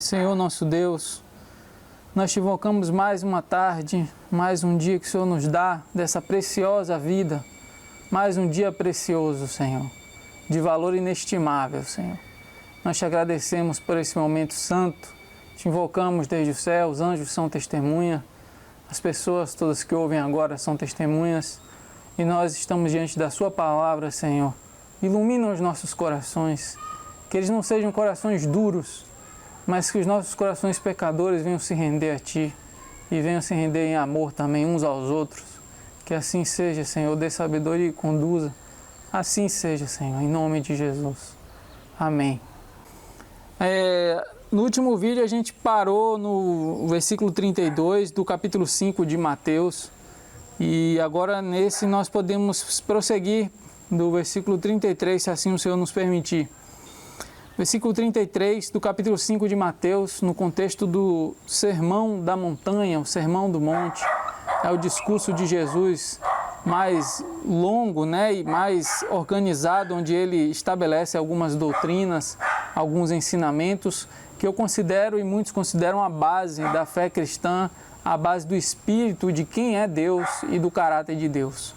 Senhor nosso Deus, nós te invocamos mais uma tarde, mais um dia que o Senhor nos dá dessa preciosa vida, mais um dia precioso, Senhor, de valor inestimável, Senhor. Nós te agradecemos por esse momento santo, te invocamos desde o céu, os anjos são testemunha, as pessoas todas que ouvem agora são testemunhas, e nós estamos diante da sua palavra, Senhor. Ilumina os nossos corações, que eles não sejam corações duros, mas que os nossos corações pecadores venham se render a Ti e venham se render em amor também uns aos outros. Que assim seja, Senhor, dê sabedoria e conduza. Assim seja, Senhor, em nome de Jesus. Amém. No último vídeo a gente parou no versículo 32 do capítulo 5 de Mateus. E agora nesse nós podemos prosseguir do versículo 33, se assim o Senhor nos permitir. Versículo 33 do capítulo 5 de Mateus, no contexto do Sermão da Montanha, o Sermão do Monte. É o discurso de Jesus mais longo, né, e mais organizado, onde ele estabelece algumas doutrinas, alguns ensinamentos que eu considero e muitos consideram a base da fé cristã, a base do Espírito, de quem é Deus e do caráter de Deus.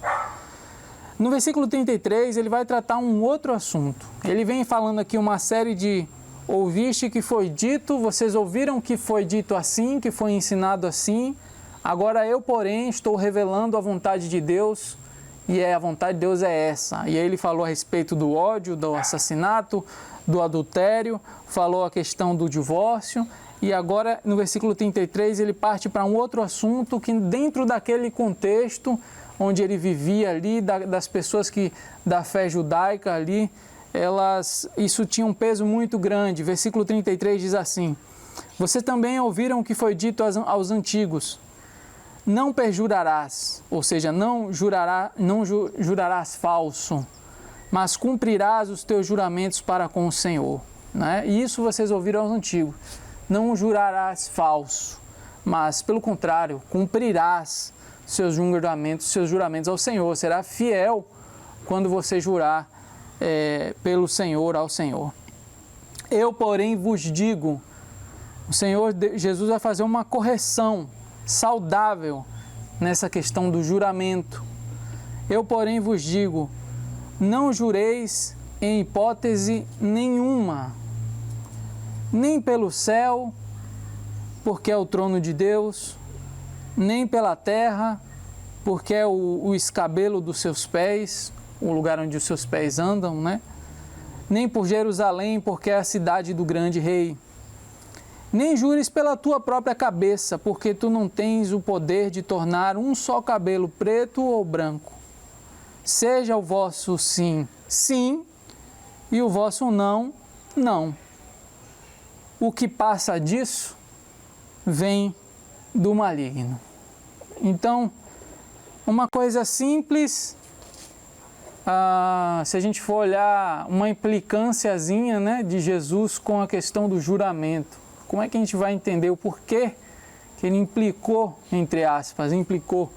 No versículo 33, ele vai tratar um outro assunto. Ele vem falando aqui uma série de ouviste que foi dito, vocês ouviram que foi dito assim, que foi ensinado assim. Agora eu, porém, estou revelando a vontade de Deus e a vontade de Deus é essa. E aí ele falou a respeito do ódio, do assassinato, do adultério, falou a questão do divórcio. E agora, no versículo 33, ele parte para um outro assunto que dentro daquele contexto onde ele vivia ali, das pessoas que da fé judaica ali, isso tinha um peso muito grande. Versículo 33 diz assim: vocês também ouviram o que foi dito aos antigos, não perjurarás, ou seja, não jurarás falso, mas cumprirás os teus juramentos para com o Senhor. Né? E isso vocês ouviram aos antigos, não jurarás falso, mas pelo contrário, cumprirás seus juramentos ao Senhor. Será fiel quando você jurar pelo Senhor ao Senhor. Eu, porém, vos digo, o Senhor Jesus vai fazer uma correção saudável nessa questão do juramento. Eu, porém, vos digo, não jureis em hipótese nenhuma, nem pelo céu, porque é o trono de Deus, nem pela terra, porque é o escabelo dos seus pés, o lugar onde os seus pés andam, né? Nem por Jerusalém, porque é a cidade do grande rei. Nem jures pela tua própria cabeça, porque tu não tens o poder de tornar um só cabelo preto ou branco. Seja o vosso sim, sim, e o vosso não, não. O que passa disso vem do maligno. Então, uma coisa simples, se a gente for olhar uma implicânciazinha, né, de Jesus com a questão do juramento, como é que a gente vai entender o porquê que ele implicou, entre aspas, implicou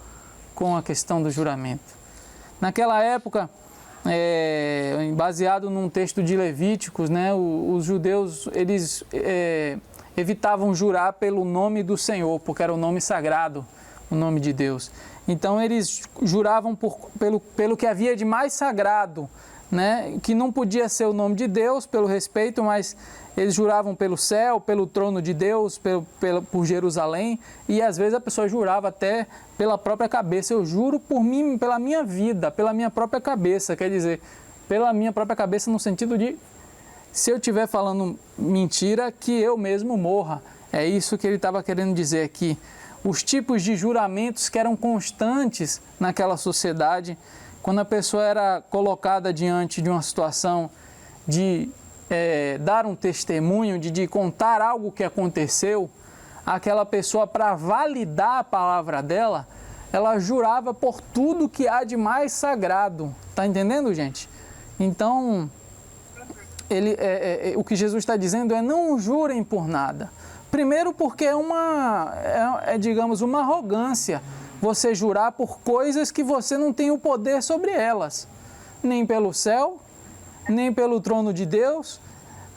com a questão do juramento? Naquela época, baseado num texto de Levíticos, né, os judeus, eles evitavam jurar pelo nome do Senhor, porque era o nome sagrado, o nome de Deus. Então eles juravam pelo que havia de mais sagrado, né? Que não podia ser o nome de Deus, pelo respeito, mas eles juravam pelo céu, pelo trono de Deus, por Jerusalém, e às vezes a pessoa jurava até pela própria cabeça. Eu juro por mim, pela minha vida, pela minha própria cabeça, quer dizer, pela minha própria cabeça no sentido de, se eu estiver falando mentira, que eu mesmo morra. É isso que ele estava querendo dizer aqui. Os tipos de juramentos que eram constantes naquela sociedade, quando a pessoa era colocada diante de uma situação de dar um testemunho, de contar algo que aconteceu, aquela pessoa, para validar a palavra dela, ela jurava por tudo que há de mais sagrado. Está entendendo, gente? Então, o que Jesus está dizendo é: não jurem por nada. Primeiro porque digamos, uma arrogância você jurar por coisas que você não tem o poder sobre elas. Nem pelo céu, nem pelo trono de Deus.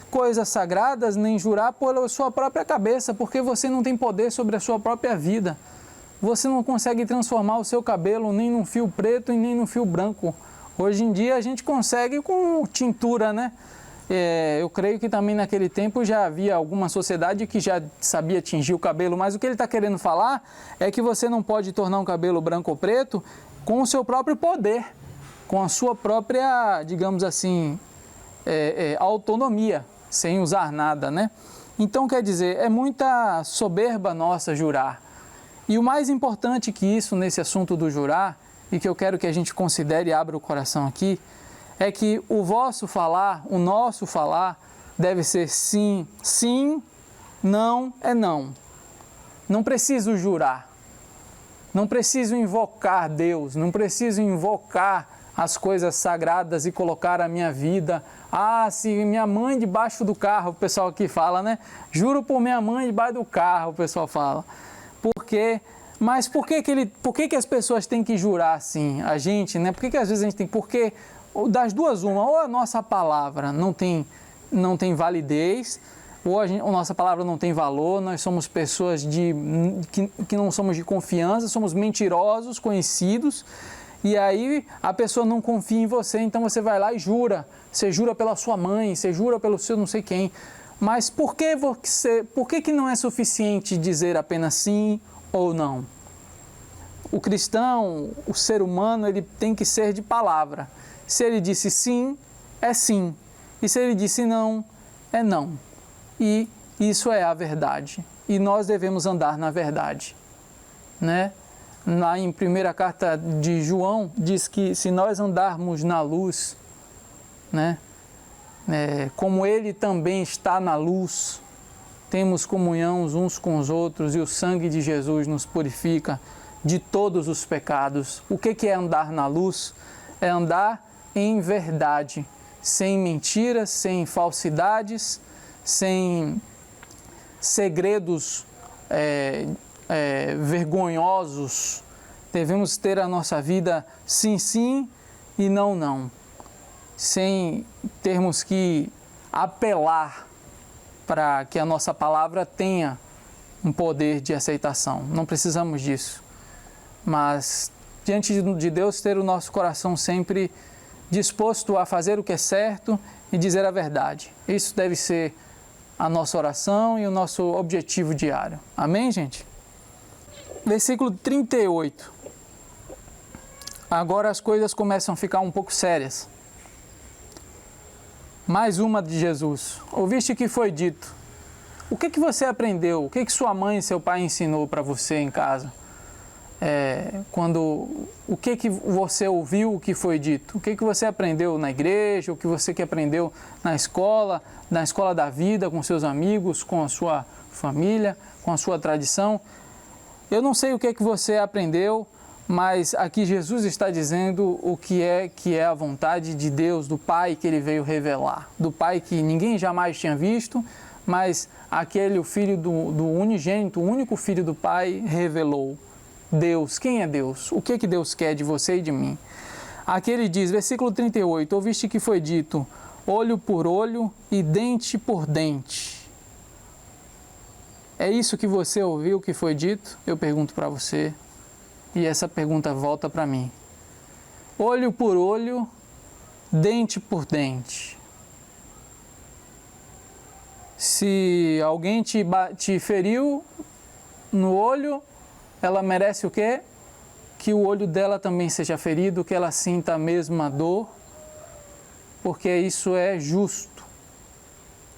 coisas sagradas, nem jurar pela sua própria cabeça, porque você não tem poder sobre a sua própria vida. Você não consegue transformar o seu cabelo nem num fio preto e nem num fio branco. Hoje em dia a gente consegue com tintura, né? Eu creio que também naquele tempo já havia alguma sociedade que já sabia tingir o cabelo, mas o que ele está querendo falar é que você não pode tornar um cabelo branco ou preto com o seu próprio poder, com a sua própria, digamos assim, autonomia, sem usar nada, né? Então, quer dizer, é muita soberba nossa jurar. E o mais importante que isso nesse assunto do jurar, e que eu quero que a gente considere e abra o coração aqui, é que o vosso falar, o nosso falar, deve ser sim, sim, não é não. Não preciso jurar, não preciso invocar Deus, não preciso invocar as coisas sagradas e colocar a minha vida. Se minha mãe debaixo do carro, o pessoal aqui fala, né? Juro por minha mãe debaixo do carro, o pessoal fala. Por quê? Mas por que as pessoas têm que jurar assim? A gente, né? Por que às vezes a gente tem... Porque das duas uma, ou a nossa palavra não tem validez, ou a nossa palavra não tem valor, nós somos pessoas que não somos de confiança, somos mentirosos, conhecidos, e aí a pessoa não confia em você, então você vai lá e jura. Você jura pela sua mãe, você jura pelo seu não sei quem. Mas por que não é suficiente dizer apenas sim ou não? O cristão, o ser humano, ele tem que ser de palavra. Se ele disse sim, é sim. E se ele disse não, é não. E isso é a verdade. E nós devemos andar na verdade, né? Lá em primeira carta de João, diz que se nós andarmos na luz, né? Como ele também está na luz, temos comunhão uns com os outros e o sangue de Jesus nos purifica de todos os pecados. O que é andar na luz? É andar em verdade, sem mentiras, sem falsidades, sem segredos vergonhosos. Devemos ter a nossa vida sim, sim e não, não. Sem termos que apelar para que a nossa palavra tenha um poder de aceitação. Não precisamos disso. Mas, diante de Deus, ter o nosso coração sempre disposto a fazer o que é certo e dizer a verdade. Isso deve ser a nossa oração e o nosso objetivo diário. Amém, gente? Versículo 38. Agora as coisas começam a ficar um pouco sérias. Mais uma de Jesus. Ouviste que foi dito. O que você aprendeu? O que sua mãe e seu pai ensinou para você em casa? O que você ouviu o que foi dito? O que você aprendeu na igreja? O que você aprendeu na escola da vida, com seus amigos, com a sua família, com a sua tradição? Eu não sei o que você aprendeu, mas aqui Jesus está dizendo o que é a vontade de Deus, do Pai que Ele veio revelar, do Pai que ninguém jamais tinha visto, mas o Filho do unigênito, o único Filho do Pai, revelou. Deus, quem é Deus? O que Deus quer de você e de mim? Aqui ele diz, versículo 38, ouviste que foi dito, olho por olho e dente por dente. É isso que você ouviu que foi dito? Eu pergunto para você, e essa pergunta volta para mim. Olho por olho, dente por dente. Se alguém te feriu no olho, ela merece o quê? Que o olho dela também seja ferido, que ela sinta a mesma dor, porque isso é justo.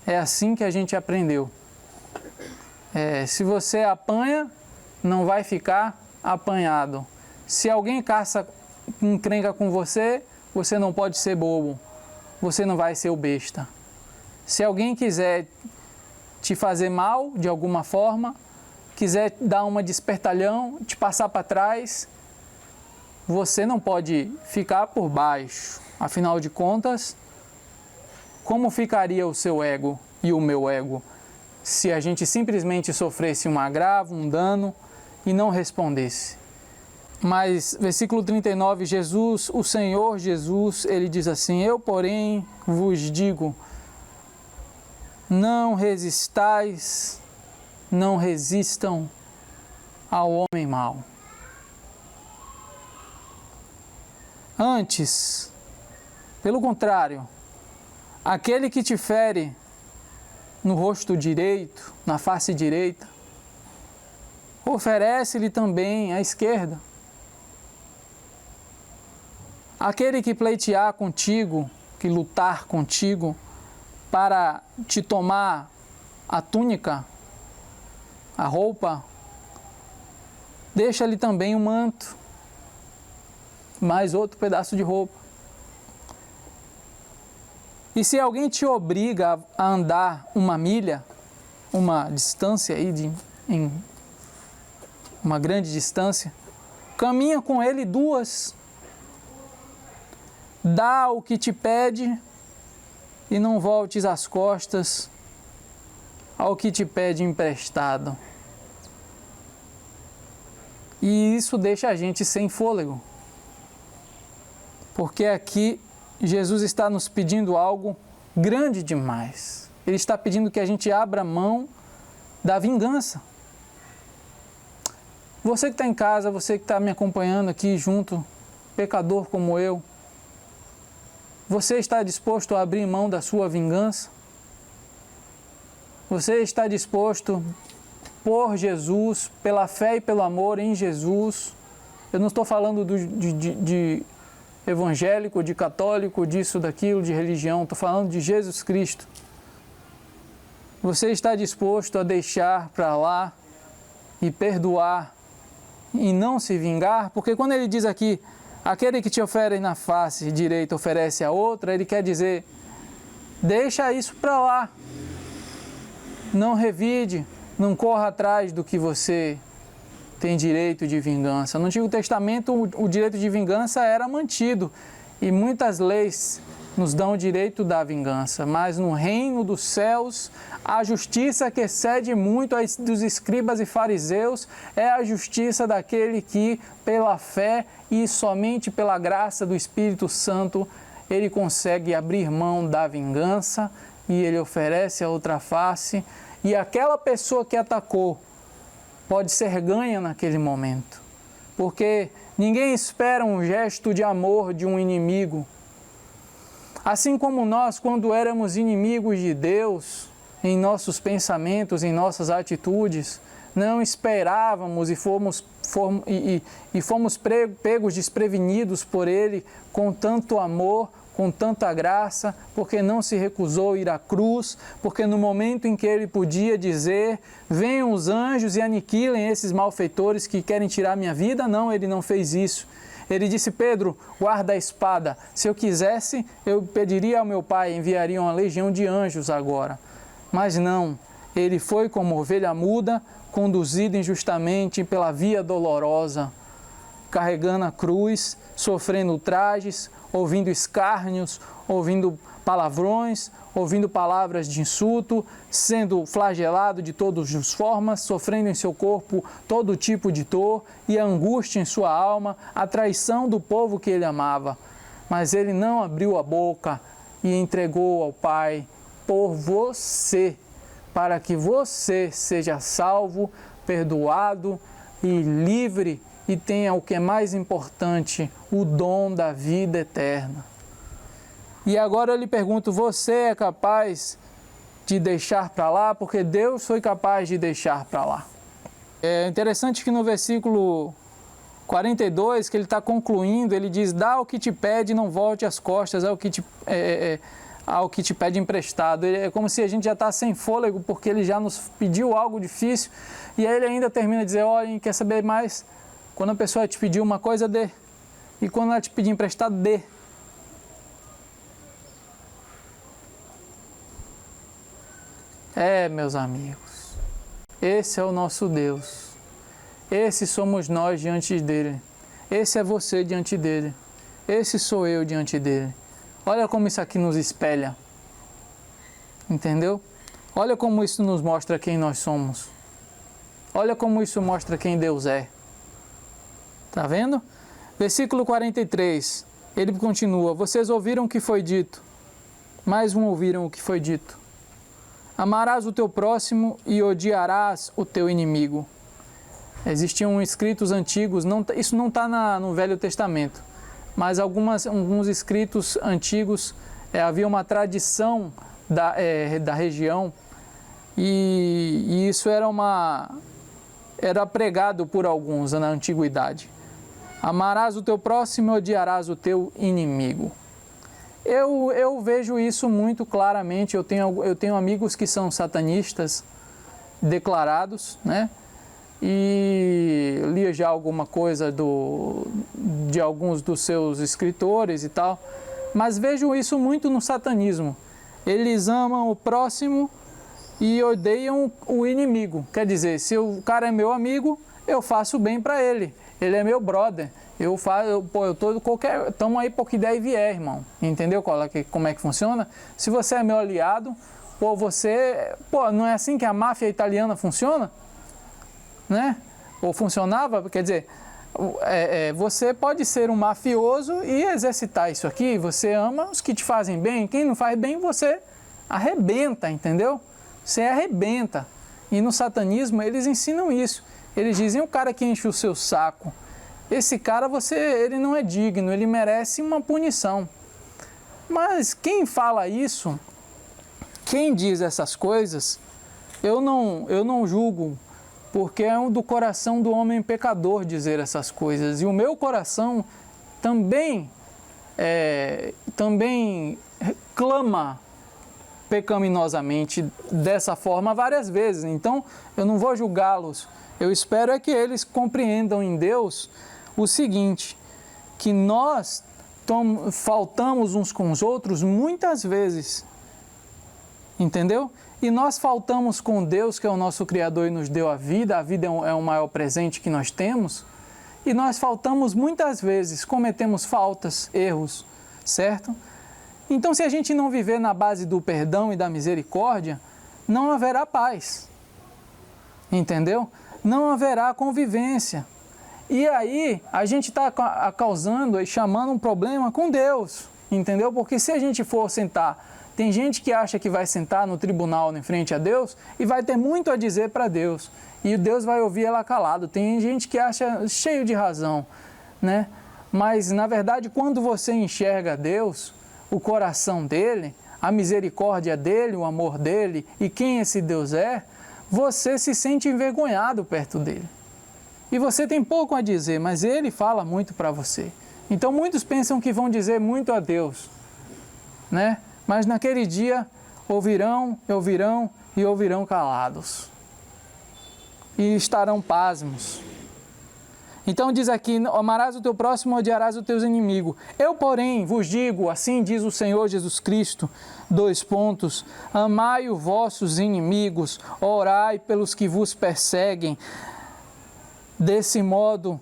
É assim que a gente aprendeu. Se você apanha, não vai ficar apanhado. Se alguém encrenca com você, você não pode ser bobo. Você não vai ser o besta. Se alguém quiser te fazer mal de alguma forma, quiser dar uma despertalhão, te passar para trás, você não pode ficar por baixo. Afinal de contas, como ficaria o seu ego e o meu ego se a gente simplesmente sofresse um agravo, um dano e não respondesse? Mas, versículo 39, Jesus, o Senhor Jesus, ele diz assim, eu, porém, vos digo, Não resistais, não resistam ao homem mau. Antes, pelo contrário, aquele que te fere no rosto direito, na face direita, oferece-lhe também a esquerda. Aquele que pleitear contigo, que lutar contigo, para te tomar a túnica, a roupa, deixa-lhe também o manto, mais outro pedaço de roupa. E se alguém te obriga a andar uma milha, uma distância aí em uma grande distância, caminha com ele 2. Dá o que te pede e não voltes as costas ao que te pede emprestado. E isso deixa a gente sem fôlego. Porque aqui Jesus está nos pedindo algo grande demais. Ele está pedindo que a gente abra mão da vingança. Você que está em casa, você que está me acompanhando aqui junto, pecador como eu, você está disposto a abrir mão da sua vingança? Você está disposto por Jesus, pela fé e pelo amor em Jesus? Eu não estou falando de evangélico, de católico, disso, daquilo, de religião. Estou falando de Jesus Cristo. Você está disposto a deixar para lá e perdoar e não se vingar? Porque quando ele diz aqui, aquele que te ofere na face direita oferece a outra, ele quer dizer, deixa isso para lá. Não revide, não corra atrás do que você tem direito de vingança. No Antigo Testamento, o direito de vingança era mantido e muitas leis nos dão o direito da vingança, mas no reino dos céus, a justiça que excede muito a dos escribas e fariseus é a justiça daquele que, pela fé e somente pela graça do Espírito Santo, ele consegue abrir mão da vingança e ele oferece a outra face, e aquela pessoa que atacou pode ser ganha naquele momento, porque ninguém espera um gesto de amor de um inimigo. Assim como nós, quando éramos inimigos de Deus, em nossos pensamentos, em nossas atitudes, não esperávamos e fomos pegos desprevenidos por Ele com tanto amor, com tanta graça, porque não se recusou a ir à cruz, porque no momento em que Ele podia dizer, venham os anjos e aniquilem esses malfeitores que querem tirar minha vida, não, Ele não fez isso. Ele disse, Pedro, guarda a espada. Se eu quisesse, eu pediria ao meu Pai, enviaria uma legião de anjos agora. Mas não, ele foi como ovelha muda, conduzido injustamente pela via dolorosa, carregando a cruz, sofrendo ultrajes, ouvindo escárnios, ouvindo palavrões, ouvindo palavras de insulto, sendo flagelado de todas as formas, sofrendo em seu corpo todo tipo de dor e a angústia em sua alma, a traição do povo que ele amava. Mas ele não abriu a boca e entregou ao Pai por você, para que você seja salvo, perdoado e livre e tenha o que é mais importante, o dom da vida eterna. E agora eu lhe pergunto, você é capaz de deixar para lá? Porque Deus foi capaz de deixar para lá. É interessante que no versículo 42, que ele está concluindo, ele diz, dá o que te pede, não volte as costas ao que te pede emprestado. É como se a gente já está sem fôlego, porque ele já nos pediu algo difícil, e aí ele ainda termina de dizer, olha, quer saber mais? Quando a pessoa te pedir uma coisa, dê. E quando ela te pedir emprestado, dê. Meus amigos, esse é o nosso Deus. Esse somos nós diante dele. Esse é você diante dele. Esse sou eu diante dele. Olha como isso aqui nos espelha. Entendeu? Olha como isso nos mostra quem nós somos. Olha como isso mostra quem Deus é. Tá vendo? Versículo 43, ele continua, vocês ouviram o que foi dito, mas não ouviram o que foi dito. Amarás o teu próximo e odiarás o teu inimigo. Existiam escritos antigos, isso não está no Velho Testamento, mas alguns escritos antigos, havia uma tradição da região e isso era pregado por alguns na antiguidade. Amarás o teu próximo e odiarás o teu inimigo. Eu vejo isso muito claramente. Eu tenho amigos que são satanistas declarados, né? E li já alguma coisa de alguns dos seus escritores e tal, mas vejo isso muito no satanismo. Eles amam o próximo e odeiam o inimigo. Quer dizer, se o cara é meu amigo, eu faço bem para ele. Ele é meu brother. Tamo aí por que der e vier, irmão. Entendeu como é que funciona? Se você é meu aliado, não é assim que a máfia italiana funciona? Né? Ou funcionava? Quer dizer, você pode ser um mafioso e exercitar isso aqui. Você ama os que te fazem bem. Quem não faz bem, você arrebenta, entendeu? Você arrebenta. E no satanismo eles ensinam isso. Eles dizem: o cara que enche o seu saco, esse cara ele não é digno, ele merece uma punição. Mas quem fala isso, quem diz essas coisas, eu não julgo, porque é do coração do homem pecador dizer essas coisas. E o meu coração também clama pecaminosamente dessa forma várias vezes. Então, eu não vou julgá-los. Eu espero que eles compreendam em Deus o seguinte, que nós faltamos uns com os outros muitas vezes. Entendeu? E nós faltamos com Deus, que é o nosso Criador e nos deu a vida é o maior presente que nós temos, e nós faltamos muitas vezes, cometemos faltas, erros, certo? Então, se a gente não viver na base do perdão e da misericórdia, não haverá paz, entendeu? Não haverá convivência. E aí, a gente está causando e chamando um problema com Deus, entendeu? Porque se a gente for sentar, tem gente que acha que vai sentar no tribunal em frente a Deus e vai ter muito a dizer para Deus. E Deus vai ouvir ela calado. Tem gente que acha cheio de razão, né? Mas, na verdade, quando você enxerga Deus, o coração dele, a misericórdia dele, o amor dele e quem esse Deus é, você se sente envergonhado perto dele. E você tem pouco a dizer, mas ele fala muito para você. Então, muitos pensam que vão dizer muito a Deus, né? Mas naquele dia ouvirão calados. E estarão pasmos. Então diz aqui: amarás o teu próximo, odiarás os teus inimigos. Eu, porém, vos digo, assim diz o Senhor Jesus Cristo, : amai os vossos inimigos, orai pelos que vos perseguem. Desse modo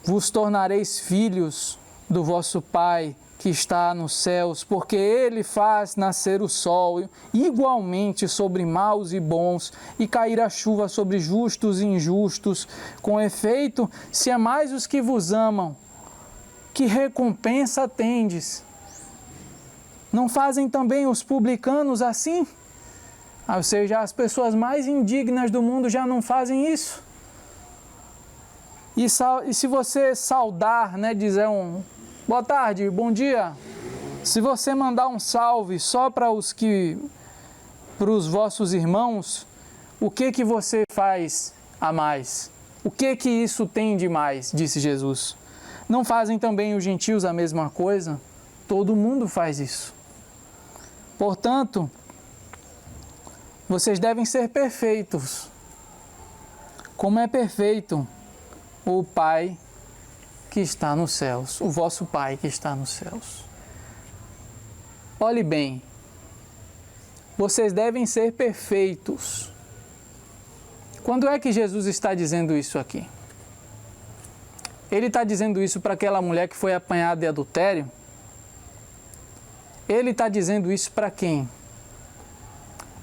vos tornareis filhos do vosso Pai que está nos céus, porque Ele faz nascer o sol igualmente sobre maus e bons, e cair a chuva sobre justos e injustos. Com efeito, se amais os que vos amam, que recompensa tendes? Não fazem também os publicanos assim? Ou seja, as pessoas mais indignas do mundo já não fazem isso? E se você saudar, né, dizer boa tarde, bom dia. Se você mandar um salve só para os vossos irmãos, o que você faz a mais? O que isso tem de mais? Disse Jesus. Não fazem também os gentios a mesma coisa? Todo mundo faz isso. Portanto, vocês devem ser perfeitos, como é perfeito o Pai que está nos céus, o vosso Pai que está nos céus. Olhe bem, vocês devem ser perfeitos. Quando é que Jesus está dizendo isso aqui? Ele está dizendo isso para aquela mulher que foi apanhada de adultério? Ele está dizendo isso para quem?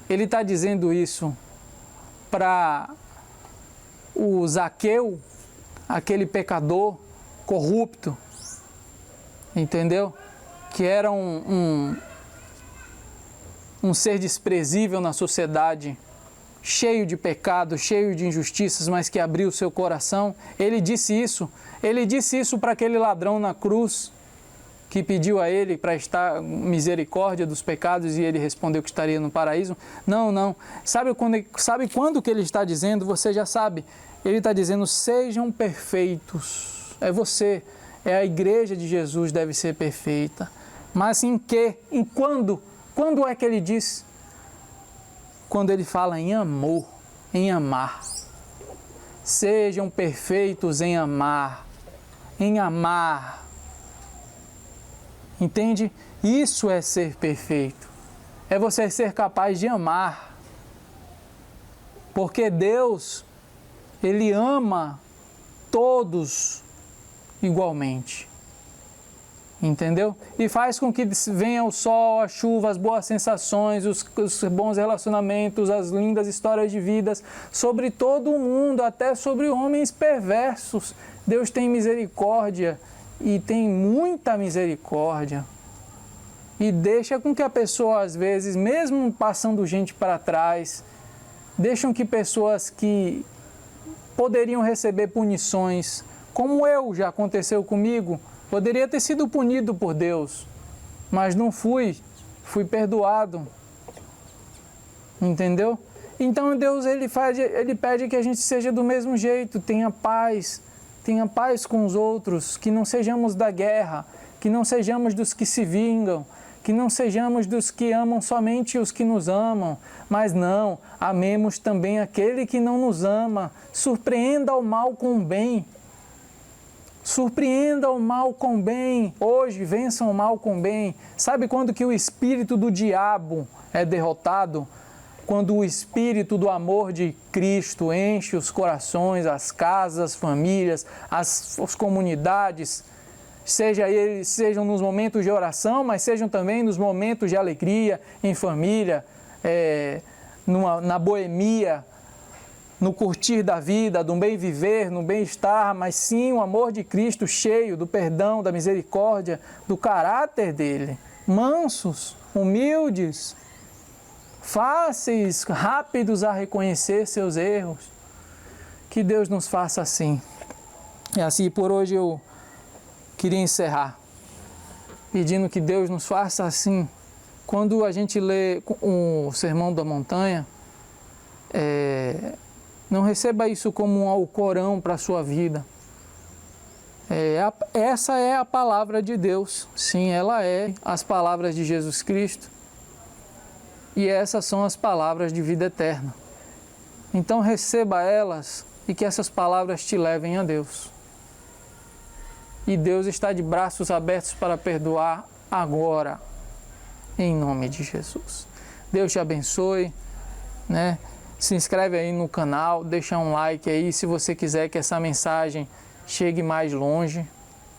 Ele está dizendo isso para o Zaqueu, aquele pecador corrupto, entendeu? Que era um um ser desprezível na sociedade, cheio de pecado, cheio de injustiças, mas que abriu seu coração. Ele disse isso para aquele ladrão na cruz, que pediu a ele para estar misericórdia dos pecados, e ele respondeu que estaria no paraíso. Não. Sabe quando que ele está dizendo? Você já sabe. Ele está dizendo: sejam perfeitos. É você, é a igreja de Jesus deve ser perfeita. Mas em que? Em quando? Quando é que ele diz? Quando ele fala em amor, em amar. Sejam perfeitos em amar. Em amar. Entende? Isso é ser perfeito. É você ser capaz de amar. Porque Deus, Ele ama todos igualmente. Entendeu? E faz com que venha o sol, a chuva, as boas sensações, os bons relacionamentos, as lindas histórias de vidas sobre todo o mundo, até sobre homens perversos. Deus tem misericórdia. E tem muita misericórdia. E deixa com que a pessoa, às vezes, mesmo passando gente para trás, deixam que pessoas que poderiam receber punições, como já aconteceu comigo, poderia ter sido punido por Deus, mas não fui perdoado. Entendeu? Então Deus ele pede que a gente seja do mesmo jeito, tenha paz com os outros, que não sejamos da guerra, que não sejamos dos que se vingam, que não sejamos dos que amam somente os que nos amam, mas não, amemos também aquele que não nos ama. Surpreenda o mal com o bem. Surpreenda o mal com o bem. Hoje, vençam o mal com o bem. Sabe quando que o espírito do diabo é derrotado? Quando o espírito do amor de Cristo enche os corações, as casas, as famílias, as comunidades, sejam nos momentos de oração, mas sejam também nos momentos de alegria, em família, na boemia, no curtir da vida, do bem viver, no bem-estar, mas sim o amor de Cristo cheio do perdão, da misericórdia, do caráter dele, mansos, humildes, fáceis, rápidos a reconhecer seus erros. Que Deus nos faça assim. E assim, por hoje eu queria encerrar, pedindo que Deus nos faça assim. Quando a gente lê o Sermão da Montanha, não receba isso como um alcorão para a sua vida. Essa é a palavra de Deus. Sim, ela é as palavras de Jesus Cristo. E essas são as palavras de vida eterna. Então receba elas e que essas palavras te levem a Deus. E Deus está de braços abertos para perdoar agora, em nome de Jesus. Deus te abençoe, né? Se inscreve aí no canal, deixa um like aí se você quiser que essa mensagem chegue mais longe.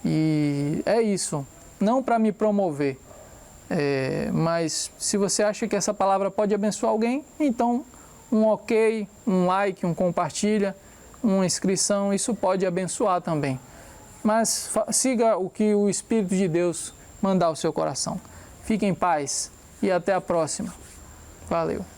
E é isso, não para me promover. Mas se você acha que essa palavra pode abençoar alguém, então um ok, um like, um compartilha, uma inscrição, isso pode abençoar também. Mas siga o que o Espírito de Deus mandar ao seu coração. Fique em paz e até a próxima. Valeu!